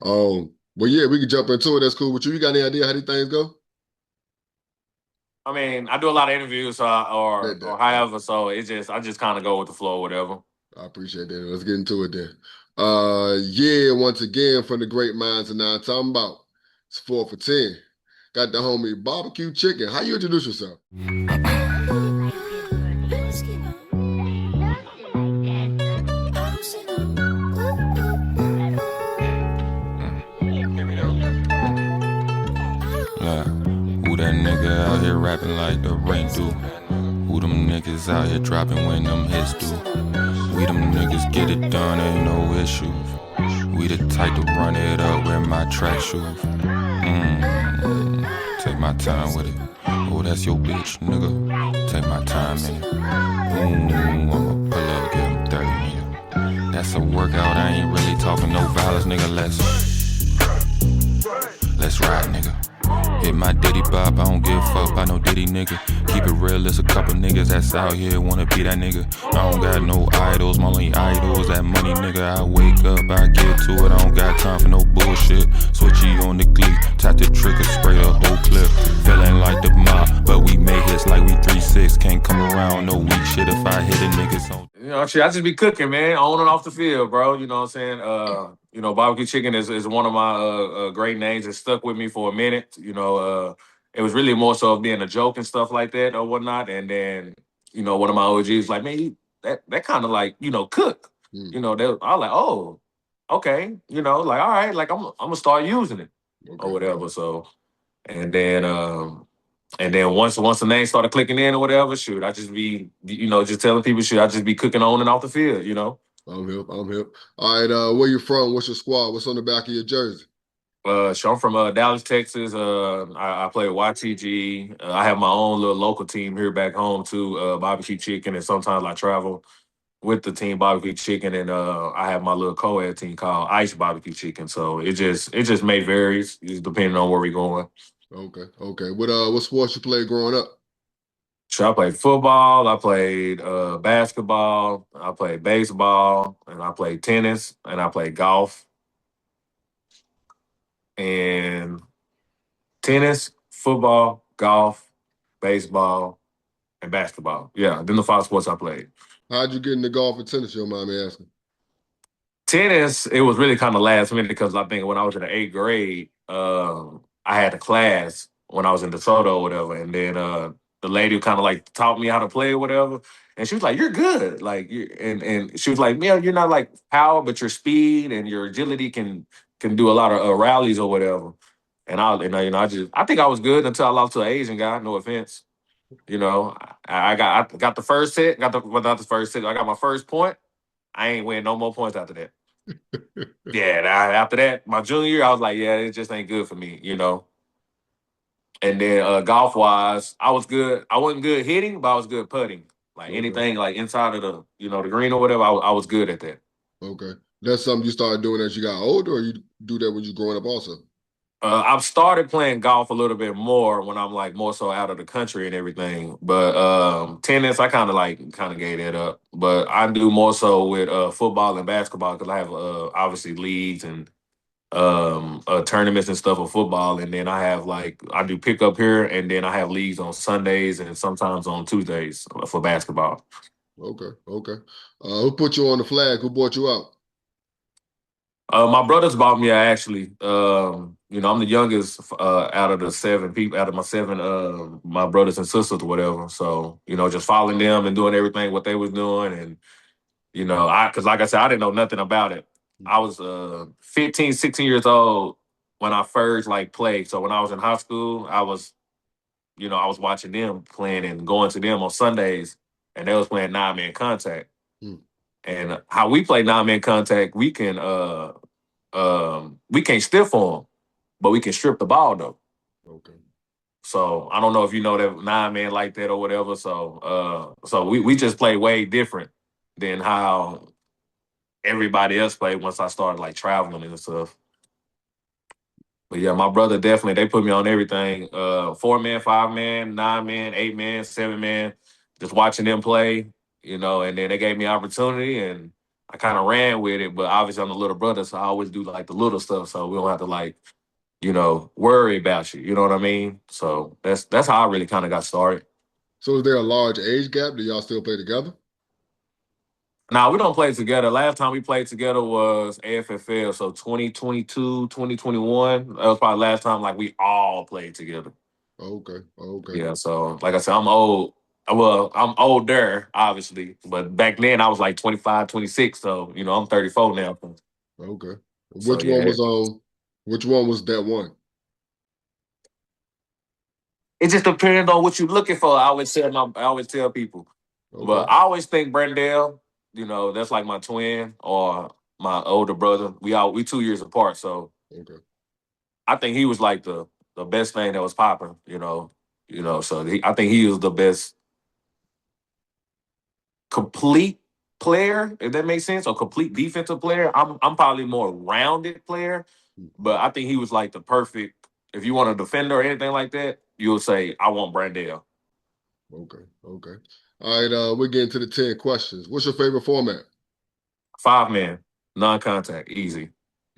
Well, yeah, we can jump into it. That's cool with you. You got any idea how these things go? I mean, I do a lot of interviews, Bet or that. however, so I just kind of go with the flow, whatever. I appreciate that. Let's get into it then. Yeah, once again from the great minds of now talking about it's 4 for 10. Got the homie BBQ Chicken. How you introduce yourself? Like, who that nigga out here rapping like the rain do? Who them niggas out here dropping when them hits do? We them niggas get it done, ain't no issues. We the type to run it up, wear my track shoes. Take my time with it. Oh, that's your bitch, nigga. Take my time in it. I'ma pull up, give him 30 nigga. That's a workout, I ain't really talking no violence, nigga. Let's ride, nigga. Hit my Diddy bop, I don't give a fuck about no Diddy nigga. Keep it real, there's a couple niggas that's out here wanna be that nigga. I don't got no idols, my only idol is that money nigga. I wake up, I get to it, I don't got time for no bullshit. Switchy on the Cleats, tap the trigger, spray the whole clip. Feeling like the mob, but we make hits like we 3-6. Can't come around no weak shit if I hit a nigga, so Shit, I just be cooking, man, on and off the field, bro. You know what I'm saying? Barbecue chicken is one of my great names. It stuck with me for a minute. It was really more so of being a joke and stuff like that or whatnot. And then, one of my OGs like, man, that kind of like, cook. Hmm. I was like, oh, okay. Like, all right, like I'm gonna start using it or Okay. whatever. So, and then once the name started clicking in or whatever, shoot, I just be just telling people, shoot, I just be cooking on and off the field. I'm hip. I'm hip. All right, where you from? What's your squad? What's on the back of your jersey? So I'm from Dallas, Texas. I play with YTG. I have my own little local team here back home too, BBQ Chicken, and sometimes I travel with the team BBQ Chicken, and I have my little co-ed team called Ice BBQ Chicken. So it just may varies, just depending on where we're going. Okay, okay. What sports you play growing up? So I played football, I played basketball, I played baseball, and I played tennis, and I played golf. And tennis, football, golf, baseball, and basketball. Yeah, then the five sports I played. How'd you get into golf and tennis? You don't mind me asking. Tennis, it was really kind of last minute because I think when I was in the eighth grade, I had a class when I was in DeSoto or whatever, and then the lady kind of like taught me how to play or whatever, and she was like, "You're good," like, and she was like, "Man, you're not like power, but your speed and your agility can do a lot of rallies or whatever." I think I was good until I lost to an Asian guy. No offense, I got the first set, well, not the first set. I got my first point. I ain't win no more points after that. Yeah, after that, my junior year, I was like, yeah, it just ain't good for me. And then golf wise, I was good. I wasn't good hitting, but I was good putting. Like Okay, anything like inside of the green or whatever, I was good at that. okay. That's something you started doing as you got older, or you do that when you growing up also? I've started playing golf a little bit more when I'm like more so out of the country and everything. But tennis, I kind of gave that up. But I do more so with football and basketball because I have obviously leagues and tournaments and stuff of football, and then I do pick up here, and then I have leagues on Sundays and sometimes on Tuesdays for basketball. Okay, okay. Who put you on the flag? Who brought you out? My brothers bought me actually. I'm the youngest out of the seven people, out of my seven, my brothers and sisters, or whatever. So just following them and doing everything what they was doing, and because like I said, I didn't know nothing about it. I was 15, 16 years old when I first like played. So when I was in high school, I was watching them playing and going to them on Sundays, and they was playing 9-man contact. Hmm. And how we play 9-man contact, we can't stiff on them, but we can strip the ball though. Okay. So I don't know if you know that 9-man like that or whatever. So we just play way different than how everybody else played once I started like traveling and stuff. But yeah, my brother definitely they put me on everything. 4-man, 5-man, 9-man, 8-man, 7-man. Just watching them play, and then they gave me opportunity, and I kind of ran with it, but obviously I'm the little brother, so I always do like the little stuff, so we don't have to like, worry about you. You know what I mean? So that's how I really kind of got started. So is there a large age gap? Do y'all still play together? Now, we don't play together. Last time we played together was AFFL, so 2022, 2021. That was probably last time like we all played together. Okay. Okay. Yeah, so like I said, I'm old. Well, I'm older, obviously, but back then I was like 25, 26. So, I'm 34 now. Okay. So, Which one yeah, was which one was that one? it just depends on what you're looking for. I always tell people. Okay. But I always think Brandell, that's like my twin or my older brother. We 2 years apart, so Okay. I think he was like the best thing that was popping, So I think he was the best complete player, if that makes sense, or complete defensive player. I'm probably more rounded player, but I think he was like the perfect. If you want a defender or anything like that, you'll say I want Brandell. Okay. Okay. All right. We're getting to the 10 questions. What's your favorite format? 5 man, non-contact, easy.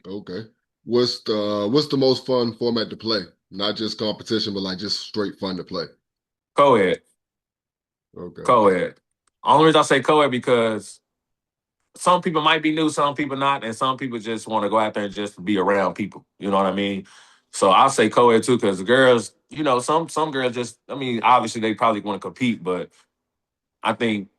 Okay. What's the most fun format to play? Not just competition, but like just straight fun to play. Co-ed, Okay. co-ed. Only reason I say co-ed because some people might be new, some people not, and some people just want to go out there and just be around people. You know what I mean? So I'll say co-ed too, because the girls, some girls just, I mean, obviously they probably want to compete, but I think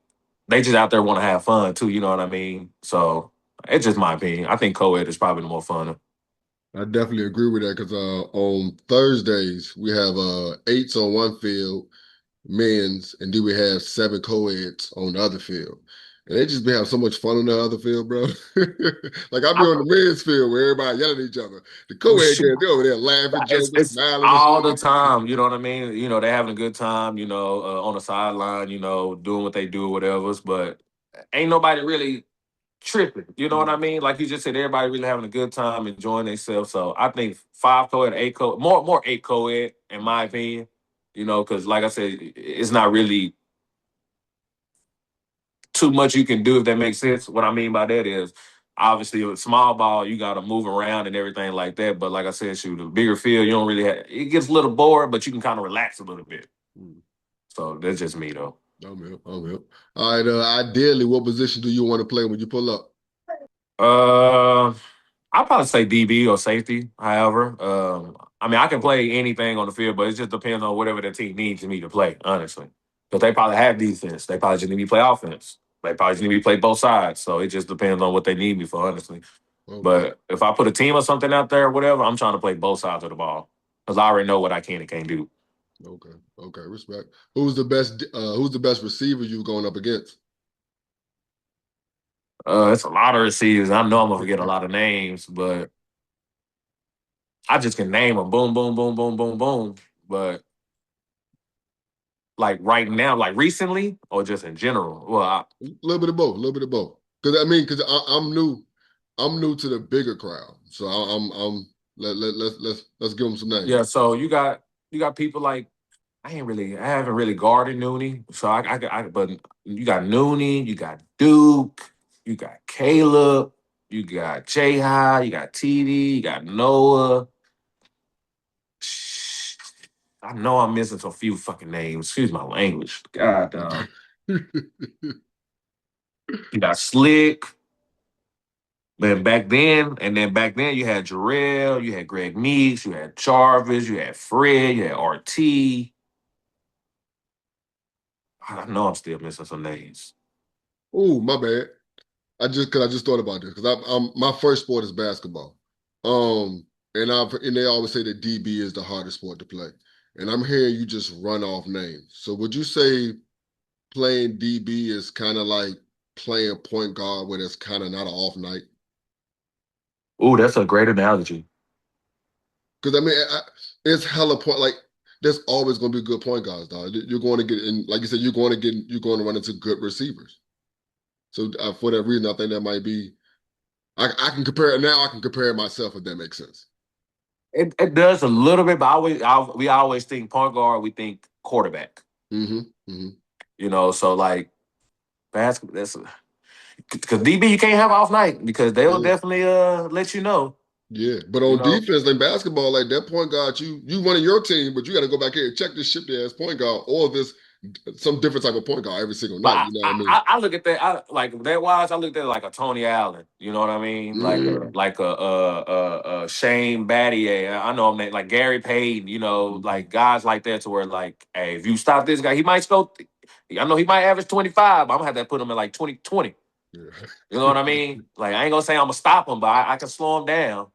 they just out there want to have fun too. You know what I mean? So it's just my opinion. I think co-ed is probably the more fun. I definitely agree with that because on Thursdays we have eights on one field, men's, and then we have 7 co-eds on the other field. And they just be having so much fun on the other field, bro. Like I be on the men's field where everybody yelling at each other. The co-ed Shoot. guys, they over there laughing, joking, It's smiling and all the shit. time. You know what I mean? They're having a good time. On the sideline. Doing what they do, whatever. But ain't nobody really tripping. You know what I mean? Like you just said, everybody really having a good time, enjoying themselves. So I think 5 co-ed, 8 co, more 8 co-ed, in my opinion. Because like I said, it's not really too much you can do if that makes sense. What I mean by that is obviously with small ball, you got to move around and everything like that. But like I said, shoot, a bigger field, you don't really have. It gets a little bored, but you can kind of relax a little bit. Mm. So that's just me though. I'm here. I'm here. All right. Ideally, what position do you want to play when you pull up? Uh, I'll probably say DB or safety. However, I mean, I can play anything on the field, but it just depends on whatever the team needs me to play, honestly. Because they probably have defense. They probably just need me to play offense. They probably just need me to play both sides. So it just depends on what they need me for, honestly. Okay. But if I put a team or something out there or whatever, I'm trying to play both sides of the ball. Because I already know what I can and can't do. Okay. Okay. Respect. Who's the best receiver you've gone up against? It's a lot of receivers. I know I'm going to forget a lot of names, but I just can name them. Boom, boom, boom, boom, boom, boom. But like right now, like recently, or just in general? Well, A little bit of both. A little bit of both. Because I'm new. I'm new to the bigger crowd, so I'm let's give them some yeah. names. So you got people like I haven't really guarded Nooney. So but you got Nooney, you got Duke, you got Caleb, you got Jay High, you got TD, you got Noah. I know I'm missing some few fucking names. Excuse my language. God, you got Slick. And then back then you had Jarrell, you had Greg Meeks, you had Jarvis, you had Fred, you had RT. I know I'm still missing some names. Oh, my bad. I just thought about this because I'm my first sport is basketball. And they always say that DB is the hardest sport to play. And I'm hearing you just run off names. So would you say playing DB is kind of like playing point guard where it's kind of not an off night? Ooh, that's a great analogy. Because it's hella point. Like there's always going to be good point guards, dog. You're going to get in, like you said, you're going to run into good receivers. So for that reason, I think that might be. I can compare it now. I can compare myself if that makes sense. It does a little bit, but we always think point guard, we think quarterback. Mm-hmm. Mm-hmm. So like basketball, Because DB, you can't have off night because they'll definitely let you know. Yeah, but on defense, like basketball, like that point guard, you running your team, but you got to go back here and check this shit there as point guard, or if it's some different type of point guard every single But night. You know what I mean? I look at that. I like that wise. I looked at it like a Tony Allen. You know what I mean? Like a Shane Battier. I know him like Gary Payton. You know, like guys like that to where like, hey, if you stop this guy, he might go. I know he might average 25. But I'm gonna have to put him in like 20. Yeah. You know what I mean? Like I ain't gonna say I'm gonna stop him, but I can slow him down.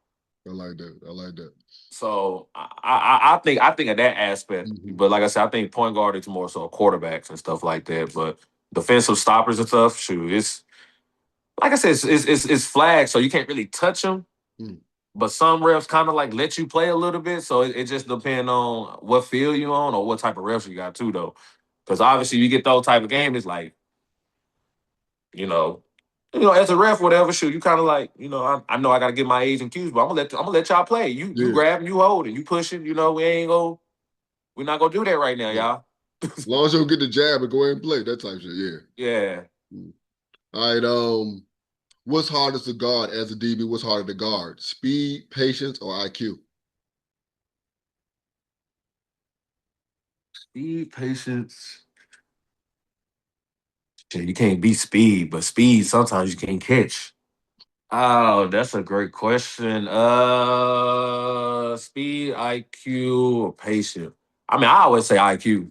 I like that. So I think of that aspect, but like I said, I think point guard is more so quarterbacks and stuff like that. But defensive stoppers and stuff, shoot, it's like I said, it's flags, so you can't really touch them. But some refs kind of like let you play a little bit, so it just depends on what field you on or what type of refs you got too, though. Because obviously, you get those type of games, it's like you know. As a ref, whatever, shoot, you kind of like, I know I gotta get my A's and Q's, but I'm gonna let y'all play. You grab and you hold and you pushing. We're not gonna do that right now, y'all. As long as you don't get the jab and go ahead and play that type of shit, yeah. Yeah. All right. What's hardest to guard as a DB? What's harder to guard? Speed, patience, or IQ? Speed, patience. You can't beat speed, but speed sometimes you can't catch. Oh, that's a great question. Speed, IQ, or patience. I mean, I always say IQ.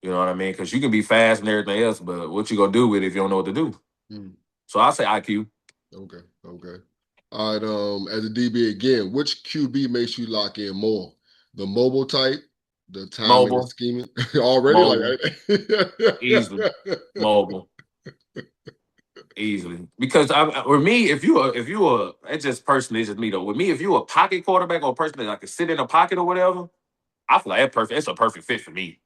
You know what I mean? Because you can be fast and everything else, but what you gonna do with it if you don't know what to do? So I say IQ. Okay. All right. As a DB again, which QB makes you lock in more? The mobile type, the timing and scheming. Already mobile. Like easily mobile. Easily, because with me, if you are, it's just personally, it's just me though. With me, if you a pocket quarterback or a person that I can sit in a pocket or whatever, I feel like that's perfect. It's a perfect fit for me.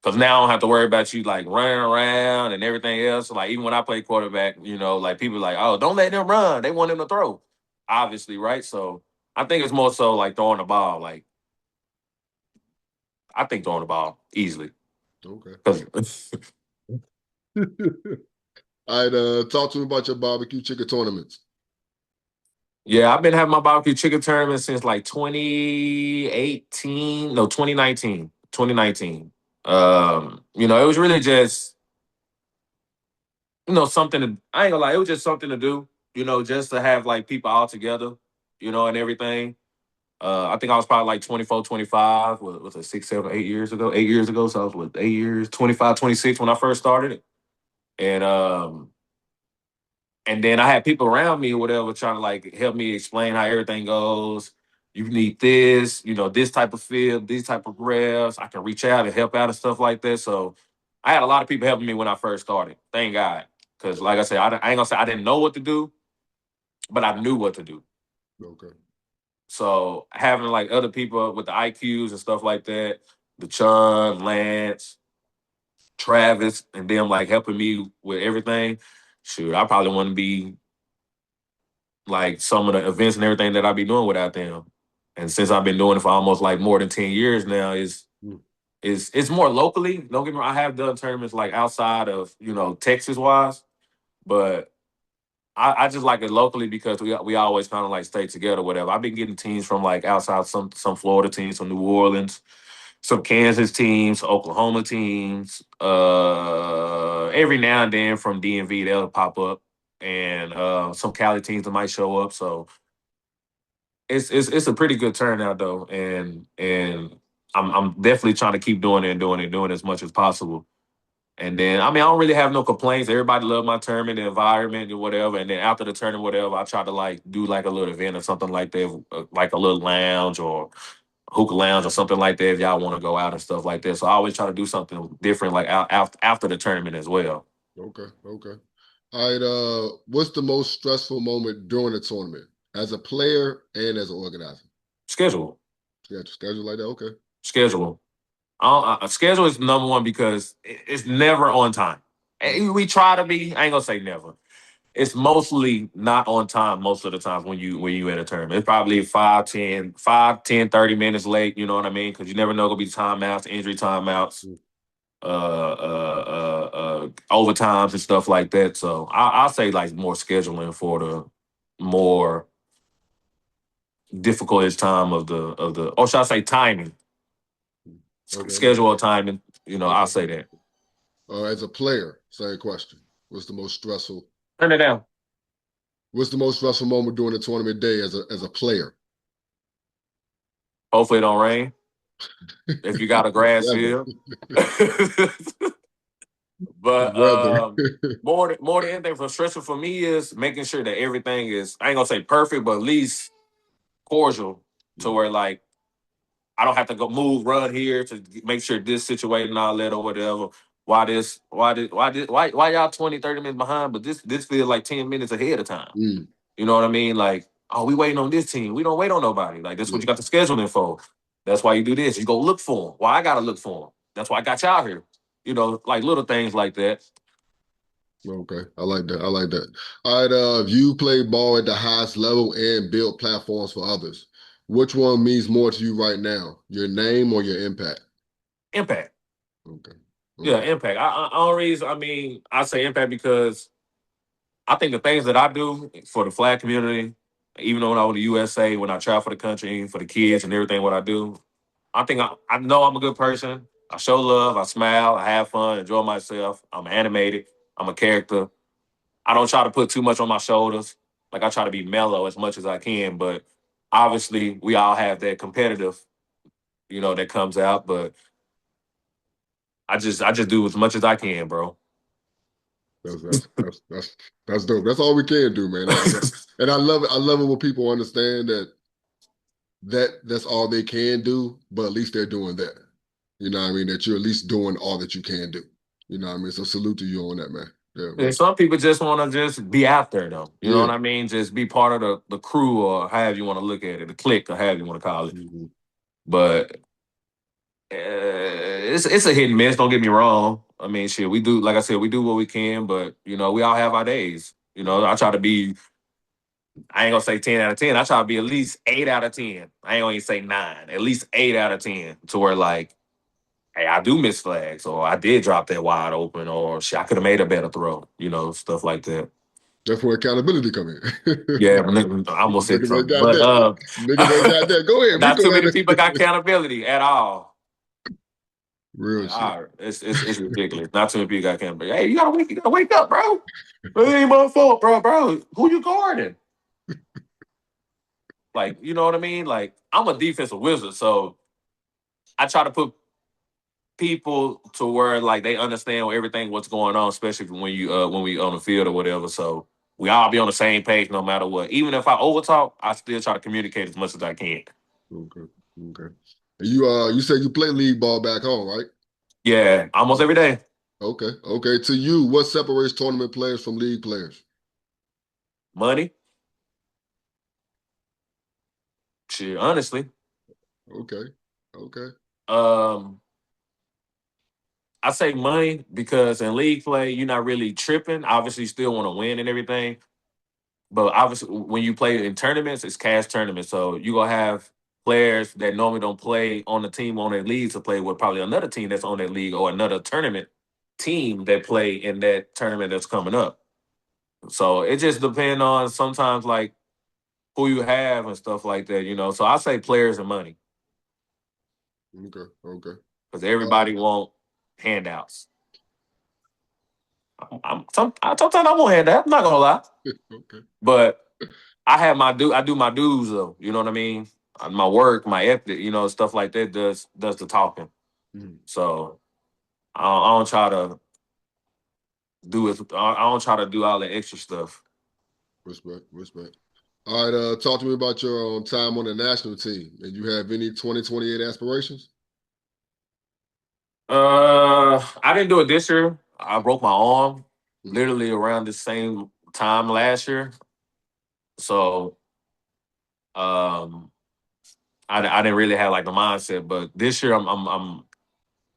Because now I don't have to worry about you like running around and everything else. Like even when I play quarterback, like people like, oh, don't let them run. They want them to throw. Obviously, right? So I think it's more so like throwing the ball. Like I think throwing the ball easily. Okay. All right. Talk to me about your barbecue chicken tournaments. Yeah, I've been having my barbecue chicken tournament since like 2018. No, 2019. 2019. It was really just, something to, I ain't gonna lie, it was just something to do, just to have like people all together, and everything. I think I was probably like 24, 25, was it 6, 7, 8 years ago? 8 years ago. So I was 8 years, 25, 26 when I first started it. And then I had people around me or whatever trying to like help me explain how everything goes. You need this, this type of field, these type of refs. I can reach out and help out and stuff like that. So I had a lot of people helping me when I first started. Thank God. Because like I said, I ain't gonna say I didn't know what to do, but I knew what to do. Okay. So having like other people with the IQs and stuff like that, the Chun, Lance, Travis, and them like helping me with everything. Shoot, I probably want to be like some of the events and everything that I be doing without them. And since I've been doing it for almost like more than 10 years now, it's more locally. Don't get me wrong, I have done tournaments like outside of, Texas wise, but I just like it locally because we always kind of like stay together, whatever. I've been getting teams from like outside some Florida teams, some New Orleans, some Kansas teams, Oklahoma teams. Every now and then from DMV they'll pop up, and some Cali teams that might show up. So it's a pretty good turnout though, and I'm definitely trying to keep doing it and doing it, doing as much as possible. And then I don't really have no complaints. Everybody love my tournament, the environment, and whatever. And then after the tournament, whatever, I try to like do like a little event or something like that, like a little lounge or hookah lounge or something like that. If y'all want to go out and stuff like that, so I always try to do something different, like after the tournament as well. Okay. All right. What's the most stressful moment during the tournament as a player and as an organizer? Schedule. Yeah, schedule like that. Okay. Schedule. Schedule is number one because it's never on time. We try to be. I ain't gonna say never. It's mostly not on time most of the times when you in a tournament. It's probably 5, 10, 30 minutes late. You know what I mean? Because you never know gonna be timeouts, injury timeouts. overtimes and stuff like that. So I'll say like more scheduling for the more difficult time of the or should I say timing? Okay. Schedule timing. I'll say that. As a player, same question. What's the most stressful? Turn it down. What's the most stressful moment during the tournament day as a player? Hopefully it don't rain. If you got a grass field. But Weather. more than anything, for stressful for me is making sure that everything is, I ain't gonna say perfect, but at least cordial to where like I don't have to go move, run here to make sure this situated and all that or whatever. Why y'all 20, 30 minutes behind, but this feels like 10 minutes ahead of time. Mm. You know what I mean? Like, oh, we waiting on this team. We don't wait on nobody. Like, that's what you got the scheduling for. That's why you do this. You go look for them. Why I gotta look for them? That's why I got y'all here. Like little things like that. Okay, I like that. I like that. All right, you play ball at the highest level and build platforms for others. Which one means more to you right now? Your name or your impact? Impact. Okay. Yeah, impact. I say impact because I think the things that I do for the flag community, even though when I was in the USA, when I travel for the country, for the kids and everything, what I do, I think I know I'm a good person. I show love, I smile, I have fun, enjoy myself. I'm animated. I'm a character. I don't try to put too much on my shoulders. Like I try to be mellow as much as I can, but obviously we all have that competitive, that comes out. But I just do as much as I can, bro. That's dope. That's all we can do, man. And I love it. I love it when people understand that's all they can do, but at least they're doing that. You know what I mean? That you're at least doing all that you can do. You know what I mean? So salute to you on that, man. Yeah, And some people just want to just be out there, though. You know yeah. what I mean? Just be part of the crew or however you want to look at it, the clique or however you want to call it. Mm-hmm. But it's a hit and miss. Don't get me wrong. I mean, shit, we do, like I said, we do what we can, but we all have our days. I try to be. I ain't gonna say 10 out of 10. I try to be at least 8 out of 10. I ain't gonna even say 9. At least 8 out of 10 to where like, hey, I do miss flags, or I did drop that wide open, or shit, I could have made a better throw. Stuff like that. That's where accountability come in. Yeah, but I almost said Niggas ain't something, got but that. Niggas ain't got that. Go ahead, not Rico too at many it. people got accountability at all. Real Like, shit. all right, it's ridiculous. Not too many people got accountability. Hey, you gotta wake up, bro. It ain't my fault, bro. Who you guarding? Like, you know what I mean? Like, I'm a defensive wizard, so I try to put people to where like they understand everything what's going on, especially when we on the field or whatever. So we all be on the same page no matter what. Even if I overtalk, I still try to communicate as much as I can. Okay. Okay. And you said you play league ball back home, right? Yeah, almost every day. Okay. Okay. To you, what separates tournament players from league players? Money. Shit, honestly. Okay. Okay. Um, I say money because in league play, you're not really tripping. Obviously, you still want to win and everything. But obviously, when you play in tournaments, it's cash tournaments. So you're going to have players that normally don't play on the team on their league to play with probably another team that's on their league or another tournament team that play in that tournament that's coming up. So it just depends on sometimes like who you have and stuff like that. So I say players and money Okay. Okay. because everybody want handouts. Sometimes I won't handouts. I'm not gonna lie, Okay. but I do my dues though. You know what I mean? My work, my ethic, stuff like that does the talking. Mhm. So I don't try to do it. I don't try to do all the extra stuff. Respect. Respect. All right. Talk to me about your time on the national team. And you have any 2028 aspirations? I didn't do it this year. I broke my arm Mhm. literally around the same time last year. So um, I didn't really have like the mindset. But this year I'm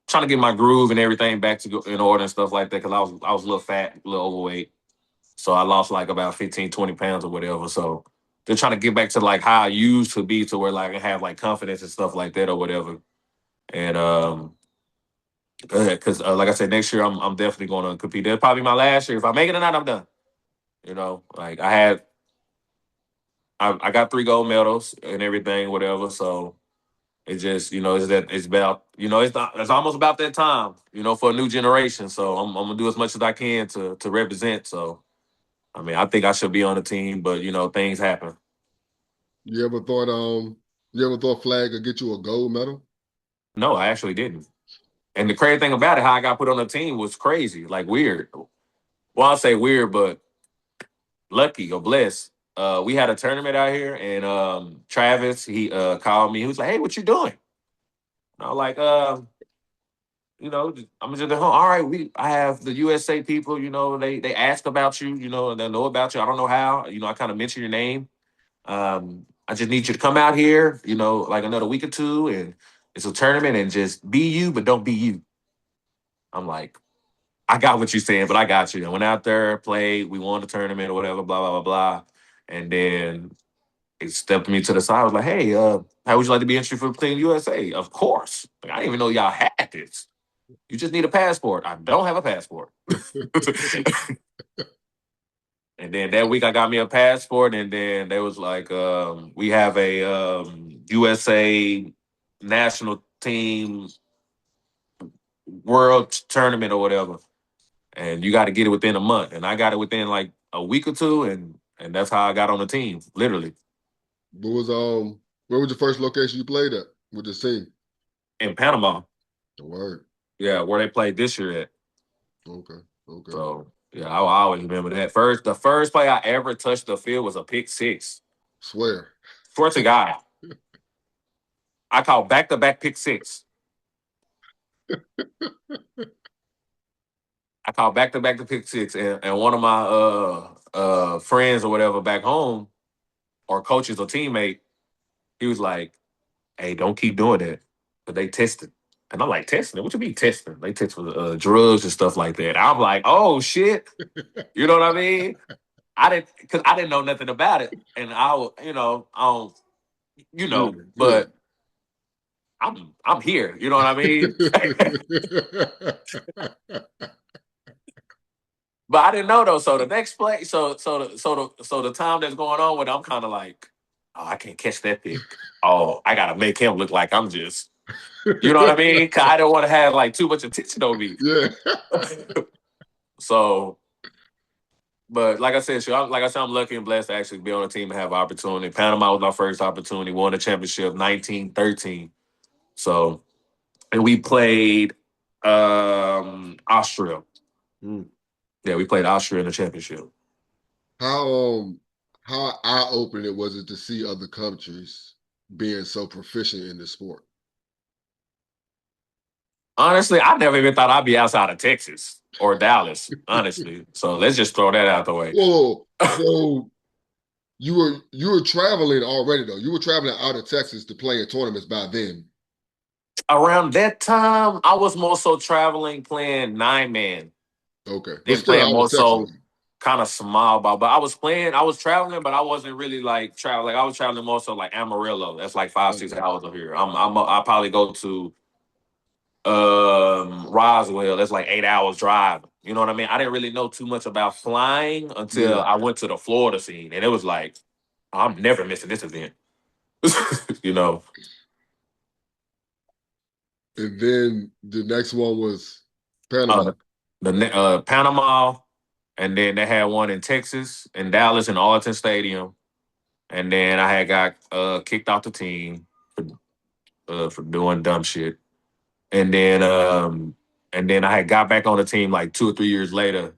trying to get my groove and everything back to in order and stuff like that because I was a little fat, a little overweight. So I lost like about 15, 20 pounds or whatever. So they're trying to get back to like how I used to be to where like I have like confidence and stuff like that or whatever. And Because like I said, next year I'm definitely going to compete. That's probably my last year. If I make it or not, I'm done. You know, like I got 3 gold medals and everything, whatever. So it's just, it's about, it's almost about that time, for a new generation. So I'm gonna do as much as I can to represent. So I mean, I think I should be on the team, but things happen. You ever thought Flag could get you a gold medal? No, I actually didn't. And the crazy thing about it, how I got put on the team was crazy, like weird. Well, I'll say weird, but lucky or blessed. We had a tournament out here, and Travis, he called me. He was like, "Hey, what you doing?" And I was like, I'm just at home. All right, I have the USA people. They ask about you. They know about you. I don't know how. I kind of mention your name. I just need you to come out here. Like another week or two, and it's a tournament, and just be you, but don't be you. I'm like, I got what you're saying, but I got you. I went out there, played, we won the tournament or whatever, blah, blah, blah, blah. And then he stepped me to the side. I was like, hey, how would you like to be entry for Team USA? Of course. Like, I didn't even know y'all had this. You just need a passport. I don't have a passport. And then that week I got me a passport, and then there was like, we have a USA national team world tournament or whatever. And you got to get it within a month. And I got it within like a week or two, and that's how I got on the team, literally. What was where was the first location you played at with the team? In Panama. The word. Yeah, where they played this year at. Okay. Okay. So yeah, I always remember that. The first play I ever touched the field was a pick six. Swear. Swear to God. I called back-to-back pick six. I called back-to-back to pick six, and one of my friends or whatever back home, or coaches or teammate, he was like, hey, don't keep doing that. But they tested. And I'm like, testing it? What you mean testing? They test for drugs and stuff like that. I'm like, oh shit. You know what I mean? Because I didn't know nothing about it. And I don't, Yeah. Yeah. but I'm here. You know what I mean? But I didn't know though. So the next play, so the time that's going on with, I'm kind of like, oh, I can't catch that pick. Oh, I gotta make him look like I'm just, you know what I mean? Cause I don't want to have like too much attention on me. Yeah. So, but like I said, I'm lucky and blessed to actually be on a team and have opportunity. Panama was my first opportunity. Won the championship 1913. So, and we played Austria. Mm. Yeah, we played Austria in the championship. How eye-opening was it to see other countries being so proficient in the sport? Honestly, I never even thought I'd be outside of Texas or Dallas, honestly. So let's just throw that out the way. Whoa. So you were traveling already though. You were traveling out of Texas to play in tournaments by then. Around that time, I was more so traveling, playing 9-man. Okay. But Then still playing out more of Texas. so kind of small ball. But I was traveling, but I wasn't really like traveling. Like I was traveling more so like Amarillo. That's like 5-6 hours of here. I'll probably go to Roswell. That's like 8 hours drive. You know what I mean? I didn't really know too much about flying until Yeah. I went to the Florida scene, and it was like, I'm never missing this event. you know. And then the next one was Panama. Panama, and then they had one in Texas, in Dallas, in Arlington Stadium, and then I had got kicked off the team for doing dumb shit, and then I had got back on the team like 2 or 3 years later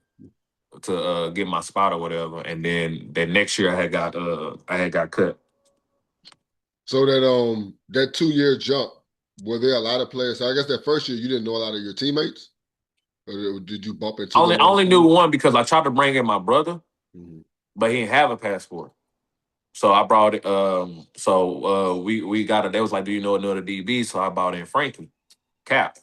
to get my spot or whatever, and then that next year I had got cut. So that 2-year jump, were there a lot of players? So I guess that first year you didn't know a lot of your teammates? Or did you bump into I them? only knew one because I tried to bring in my brother, Mm-hmm. but he didn't have a passport. So I brought it. We got it. They was like, "Do you know another DB?" So I brought in Frankie Cap.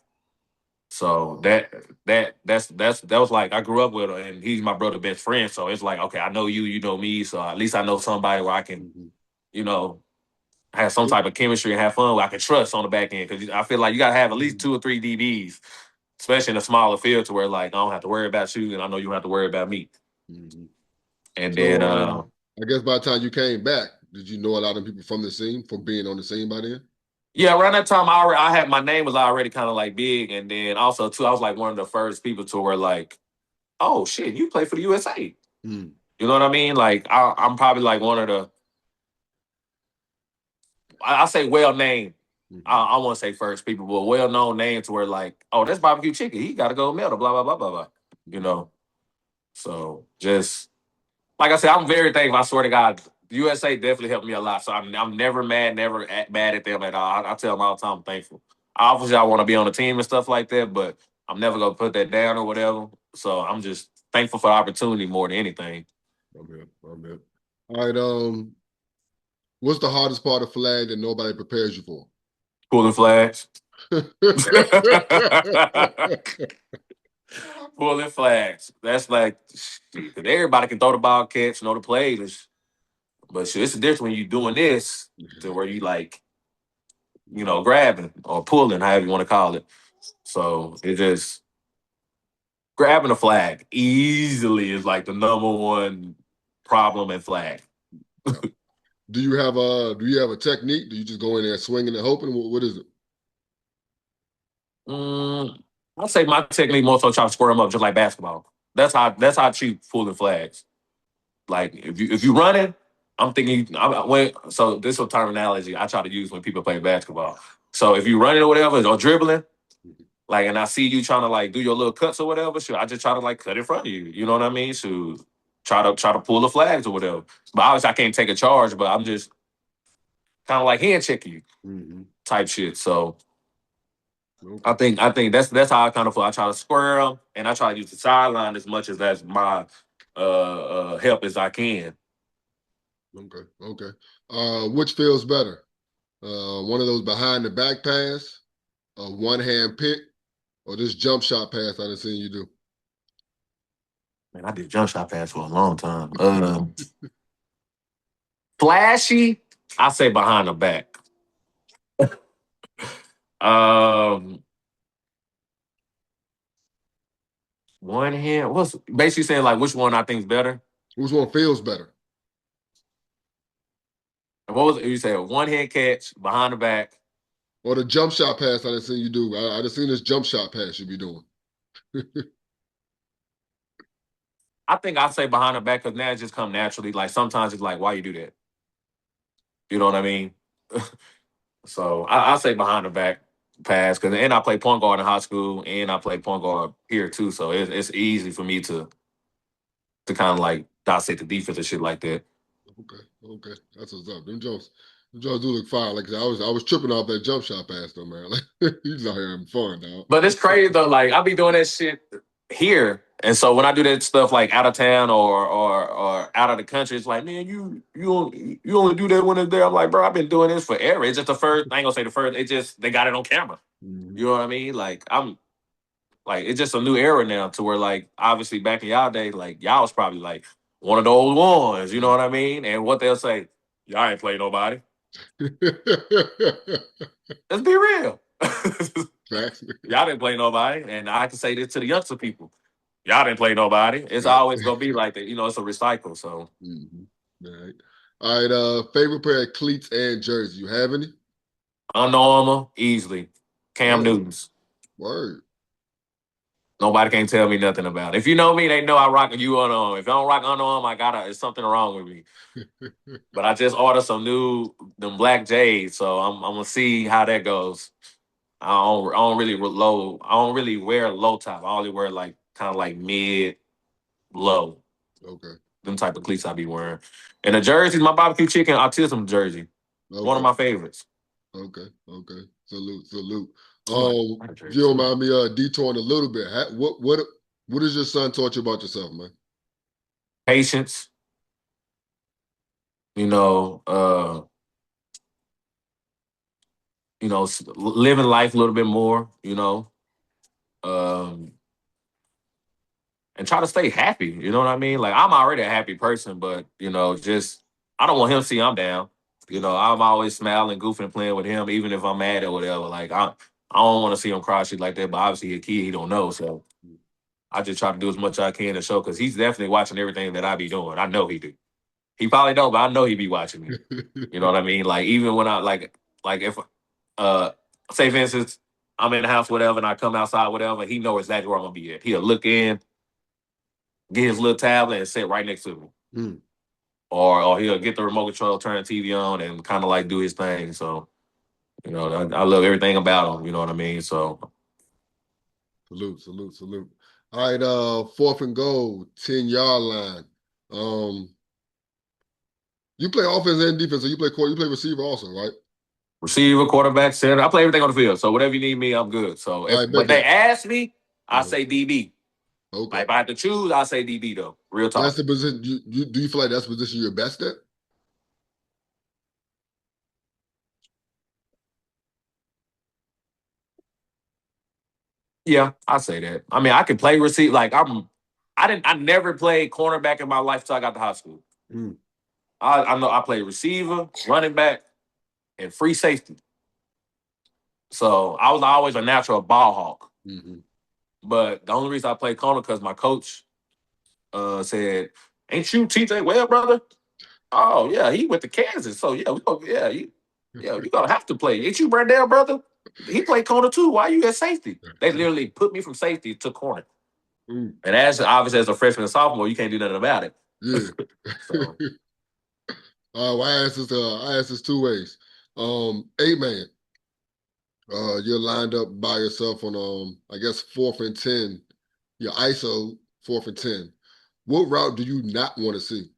So that was like, I grew up with her, and he's my brother's best friend. So it's like, okay, I know you, you know me. So at least I know somebody where I can, you know, have some type of chemistry and have fun where I can trust on the back end. Because I feel like you gotta have at least 2 or 3 DBs especially in a smaller field to where like I don't have to worry about you and I know you don't have to worry about me. Mm-hmm. And So then I guess by the time you came back, did you know a lot of people from the scene from being on the scene by then? yeah, around that time I had my name was already kind of like big, and then also too I was like one of the first people to where like, oh shit, you play for the USA. Mm. You know what I mean? Like I'm probably like one of the I say well named. Mm-hmm. I want to say first people, but well known names to where like, oh, that's BBQ Chicken. He got to go medal. Blah blah blah blah blah. You know, so just like I said, I'm very thankful. I swear to God, the USA definitely helped me a lot. So I'm never mad, never mad at them at all. I tell them all the time I'm thankful. Obviously, I want to be on the team and stuff like that, but I'm never gonna put that down or whatever. So I'm just thankful for the opportunity more than anything. I'm here. All right. What's the hardest part of flag that nobody prepares you for? Pulling flags. Pulling flags. That's like shit, 'cause everybody can throw the ball, catch, know the plays. But shit, it's a difference when you doing this to where you like, grabbing or pulling, however you want to call it. So it just grabbing a flag easily is like the number one problem in flag. Do you have a technique? Do you just go in there swinging and hoping? What is it? I'd say my technique more so try to square them up just like basketball. That's how I treat pulling flags. Like if you running, I'm thinking so this is a terminology I try to use when people play basketball. So if you running or whatever or dribbling, like and I see you trying to like do your little cuts or whatever, I just try to like cut in front of you. You know what I mean? So try to pull the flags or whatever. But obviously I can't take a charge, but I'm just kind of like hand checking you type shit. So Okay. I think that's how I kind of feel. I try to square them and I try to use the sideline as much as that's my help as I can. Okay. Which feels better? One of those behind the back pass, a one hand pick, or this jump shot pass I done seen you do? Man, I did jump shot pass for a long time. Flashy, I say behind the back. Um, One hand. What's basically saying like which one I think is better? Which one feels better? What was it? You said one hand catch behind the back. Or the jump shot pass I done seen you do? I done seen this jump shot pass you be doing. I think I say behind the back because now it just come naturally. Like sometimes it's like, why you do that? You know what I mean? So I say behind the back pass because and I play point guard in high school and I play point guard here too. So it's easy for me to kind of like dissect the defense and shit like that. Okay. That's what's up. Them Jones do look fine. Like I was tripping off that jump shot pass though, man. Like he's out here having fun, dog. But it's crazy though. Like I be doing that shit here, and so when I do that stuff like out of town or out of the country, it's like, man, you only do that when it's there. I'm like, bro, I've been doing this forever. It's just the first. I ain't gonna say the first. It just they got it on camera. You know what I mean? Like I'm like it's just a new era now to where like obviously back in y'all day, like y'all was probably like one of the old ones. You know what I mean? And what they'll say, y'all ain't play nobody. Let's be real. Y'all didn't play nobody, and I can say this to the youngster people. Y'all didn't play nobody. It's always gonna be like that. It's a recycle. So, All right. All right. Favorite pair of cleats and jersey. You have any? Under Armour, easily. Cam Newton's. Word. Nobody can tell me nothing about it. If you know me, they know I rock you Under Armour. If I don't rock Under Armour, it's something wrong with me. But I just ordered some new them black jades, so I'm gonna see how that goes. I don't really wear low top. I only wear like kind of like mid low. Okay. Them type of cleats I be wearing. And the jerseys, my BBQ Chicken autism jersey. One of my favorites. Okay. Salute. If you don't mind me detouring a little bit, what has your son taught you about yourself, man? Patience. Living life a little bit more, and try to stay happy. You know what I mean? Like I'm already a happy person, but just I don't want him to see I'm down. I'm always smiling, goofing, playing with him, even if I'm mad or whatever. Like I don't want to see him cry shit like that. But obviously, a kid, he don't know. So I just try to do as much as I can to show because he's definitely watching everything that I be doing. I know he do. He probably don't, but I know he be watching me. You know what I mean? Like even when I like if say for instance I'm in the house whatever and I come outside whatever, he know exactly where I'm gonna be at. He'll look in, get his little tablet and sit right next to me. Mm. Or he'll get the remote control, turn the TV on, and kind of like do his thing. So, you know, I love everything about him. You know what I mean? So, Salute. All right, 4th and goal, 10-yard line. You play offense and defense, so you play receiver also, right? receiver, quarterback, center, I play everything on the field. So whatever you need me, I'm good. So All if right, when they ask me, I say DB. Okay. Like if I have to choose, I say DB though. Real talk. That's the position. Do you feel like that's the position you're best at? Yeah, I say that. I mean, I can play receiver. Like I never played cornerback in my life until I got to high school. Mm. I know I played receiver, running back, and free safety. So I was always a natural ball hawk. Mm-hmm. But the only reason I played corner because my coach said, "Ain't you TJ Webb, brother?" Oh yeah, he went to Kansas. So yeah, you gonna have to play. Ain't you Brandell, brother? He played corner too. Why you at safety? They literally put me from safety to corner. Mm. And as obviously as a freshman and sophomore, you can't do nothing about it. Yeah. So Well, I asked this two ways. 8-man. You're lined up by yourself on I guess 4th and 10. Your ISO 4th and 10. What route do you not want to see?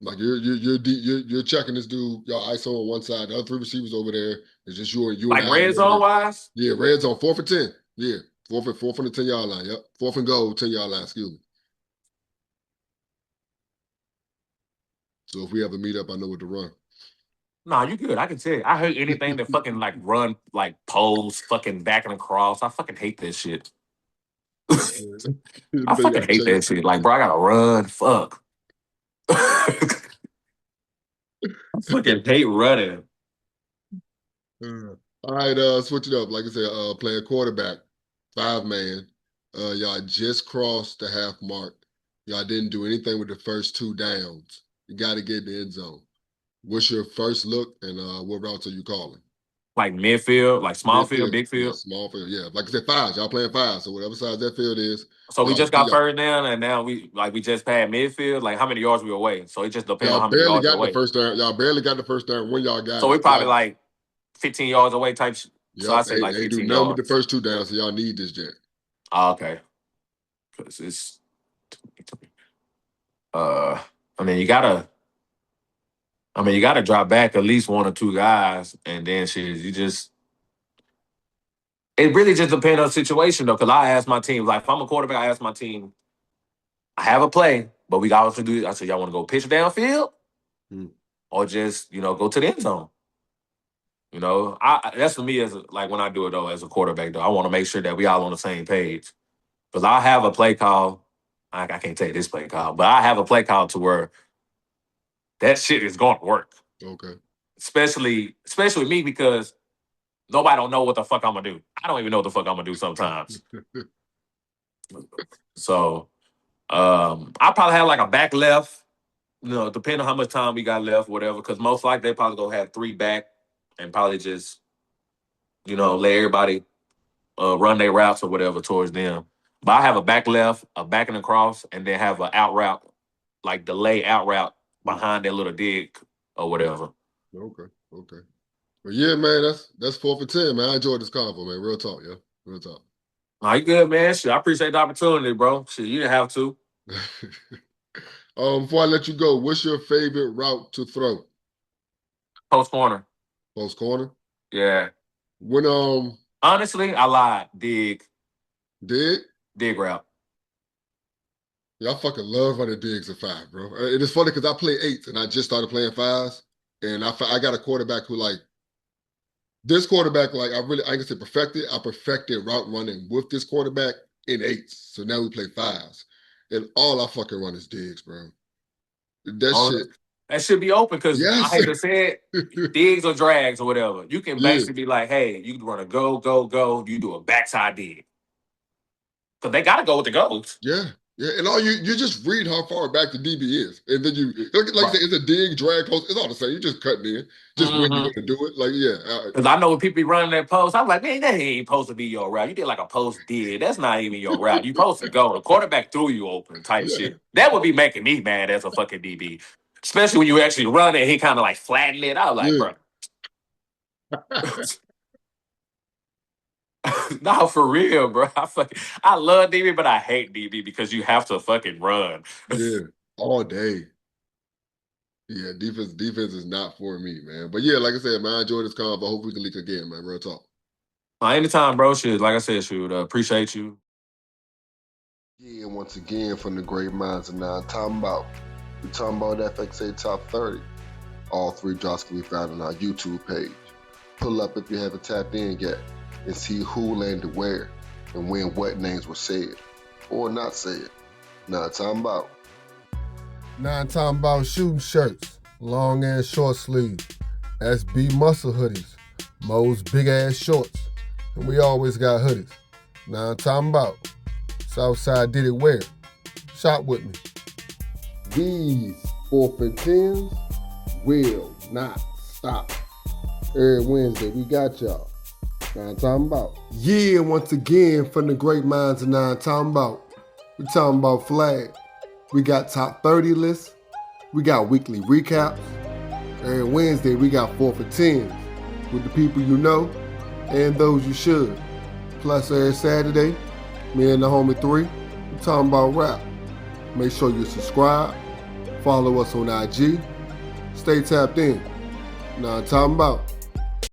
Like you're checking this dude, your ISO on one side, the other three receivers over there. It's just you and like I. red zone wise, Yeah, red zone 4th and 10. Yeah, fourth on the 10-yard line. Yep, 4th and goal 10-yard line. Excuse me. So if we have a meetup, I know what to run. nah, you good. I can tell you. I hate anything that fucking like run like pose, fucking back and across. I fucking hate that shit. I fucking hate that shit. Like, bro, I gotta run. Fuck. I fucking hate running. All right, switch it up. Like I said, playing quarterback, 5-man. Y'all just crossed the half mark. Y'all didn't do anything with the first 2 downs. You got to get in the end zone. What's your first look, and what routes are you calling? Like midfield, like small field, Midfield. big Yeah, field. small field. Yeah, like I said, 5s. Y'all playing 5. So whatever size that field is, So we just got y'all, first down, and now we just passed midfield. Like how many yards we away? So it just depends on y'all how many barely yards we're got the away. first down. Y'all barely got the first down when y'all got So it. we probably like 15 yards away type. So I Yep, say like ain't do 15 nothing with the yards. first 2 downs. So y'all need this jet. Oh, okay. Because it's. I mean, you gotta drop back at least 1 or 2 guys, and then shit, you just. It really just depends on the situation though, because I ask my team, like if I'm a quarterback, I ask my team, I have a play, but we got also do. I said, y'all want to go pitch downfield, or just go to the end zone. That's for me as like when I do it though as a quarterback though. I want to make sure that we all on the same page because I have a play call. I can't take this play call, but I have a play call to where that shit is going to work. Okay. Especially with me because nobody don't know what the fuck I'm gonna do. I don't even know what the fuck I'm gonna do sometimes. So I probably have like a back left, depending on how much time we got left, whatever. Because most likely they probably gonna have 3 back and probably just let everybody run their routes or whatever towards them. But I have a back left, a back and across, and then have an out route, like delay out route behind that little dig or whatever. Okay. Well, yeah, man, that's 4th and 10, man. I enjoyed this convo, man. Real talk, yeah. Real talk. All right, good, man. Shit, I appreciate the opportunity, bro. Shit, you didn't have to. Before I let you go, what's your favorite route to throw? Post corner. Post corner? Yeah. When honestly, I lied. Dig route. Yeah, I fucking love running digs at 5, bro. It is funny because I play 8s and I just started playing 5s, and I got a quarterback who like this quarterback, like I can say perfected. I perfected route running with this quarterback in 8s. So now we play 5s. And all I fucking run is digs, bro. That shit. That should be open because I Yes. hate to say it, digs or drags or whatever. You can Yeah. basically be like, hey, you can run a go. You do a backside dig. Because they got to go with the goats. Yeah. Yeah, and all you just read how far back the DB is, and then you like Right. you said, it's a dig, drag, post. It's all the same. You just cutting in, just when you're gonna do it. Like Because I know when people be running that post, I'm like, man, that ain't supposed to be your route. You did like a post dig. That's not even your route. You supposed to go. The quarterback threw you open type yeah, shit. That would be making me mad as a fucking DB. Especially when you actually run it and he kind of like flatten it. I was like, yeah. bro. No, for real, bro. I love DB, but I hate DB because you have to fucking run. Yeah, all day. Yeah, defense is not for me, man. But yeah, like I said, man, I enjoyed this convo. I hope we can link again, man. Real talk. Anytime, bro. Shit, like I said, shoot, appreciate you. Yeah, and once again, from the great minds of NahmTalmBout, we're talking about FXA Top 30. All 3 drops can be found on our YouTube page. Pull up if you haven't tapped in yet and see who landed where and when what names were said or not said. NahmTalmBout. NahmTalmBout shooting shirts, long and short sleeves, SB muscle hoodies, Mo's big ass shorts, and we always got hoodies. NahmTalmBout. Southside did it where? Shop with me. These 4th and 10s will not stop. Every Wednesday, we got y'all. NahmTalmBout. Yeah, once again, from the great minds of NahmTalmBout, we talking about flag. We got top 30 lists. We got weekly recaps. Every Wednesday, we got 4th and 10s with the people you know and those you should. Plus, every Saturday, me and the homie 3, we talking about rap. Make sure you subscribe, follow us on IG, stay tapped in. NahmTalmBout.